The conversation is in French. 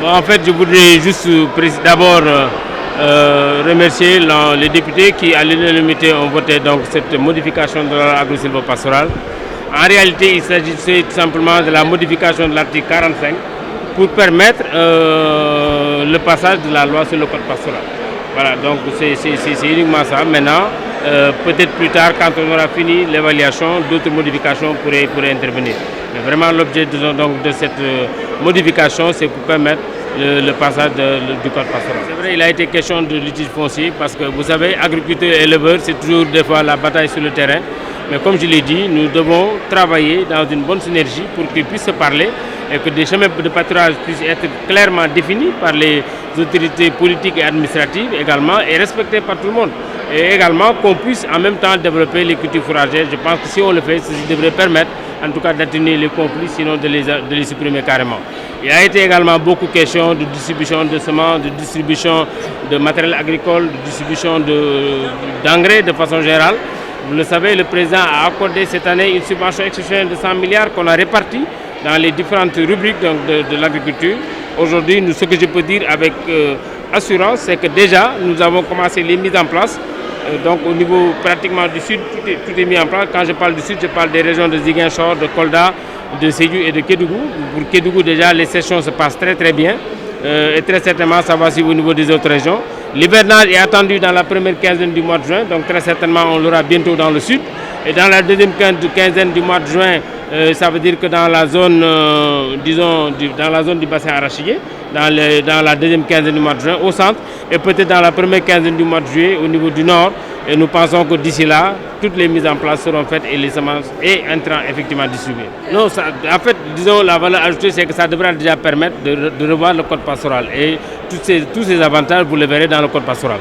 Bon, en fait, je voudrais juste d'abord remercier les députés qui, à l'unanimité, ont voté donc, cette modification de l'agro-sylvo-pastoral. En réalité, il s'agissait tout simplement de la modification de l'article 45 pour permettre le passage de la loi sur le code pastoral. Voilà, donc c'est uniquement ça. Maintenant, peut-être plus tard, quand on aura fini l'évaluation, d'autres modifications pourraient intervenir. Mais vraiment, l'objet de cette modification, c'est pour permettre le passage du code pastoral. C'est vrai, il a été question de litige foncier parce que vous savez, agriculteurs et éleveurs, c'est toujours des fois la bataille sur le terrain. Mais comme je l'ai dit, nous devons travailler dans une bonne synergie pour qu'ils puissent se parler et que des chemins de pâturage puissent être clairement définis par les autorités politiques et administratives également et respectés par tout le monde. Et également qu'on puisse en même temps développer les cultures fourragères. Je pense que si on le fait, ceci devrait permettre en tout cas d'atténuer les conflits, sinon de les supprimer carrément. Il a été également beaucoup question de distribution de semences, de distribution de matériel agricole, de distribution d'engrais de façon générale. Vous le savez, le président a accordé cette année une subvention exceptionnelle de 100 milliards qu'on a répartie dans les différentes rubriques de l'agriculture. Aujourd'hui, ce que je peux dire avec assurance, c'est que déjà, nous avons commencé les mises en place. Donc au niveau pratiquement du sud, tout est mis en place. Quand je parle du sud, je parle des régions de Ziguinchor, de Kolda, de Sédhiou et de Kédougou. Pour Kédougou, déjà, les sessions se passent très très bien. Et très certainement, ça va suivre au niveau des autres régions. L'hivernage est attendu dans la première quinzaine du mois de juin, donc très certainement on l'aura bientôt dans le sud. Et dans la deuxième quinzaine du mois de juin, ça veut dire que dans la zone, dans la zone du bassin arachidier, dans la deuxième quinzaine du mois de juin, au centre, et peut-être dans la première quinzaine du mois de juillet au niveau du nord. Et nous pensons que d'ici là, toutes les mises en place seront faites et les semences et intrants effectivement distribués. Non, en fait, disons, la valeur ajoutée, c'est que ça devrait déjà permettre de revoir le code pastoral. Et tous ces avantages, vous les verrez dans le code pastoral.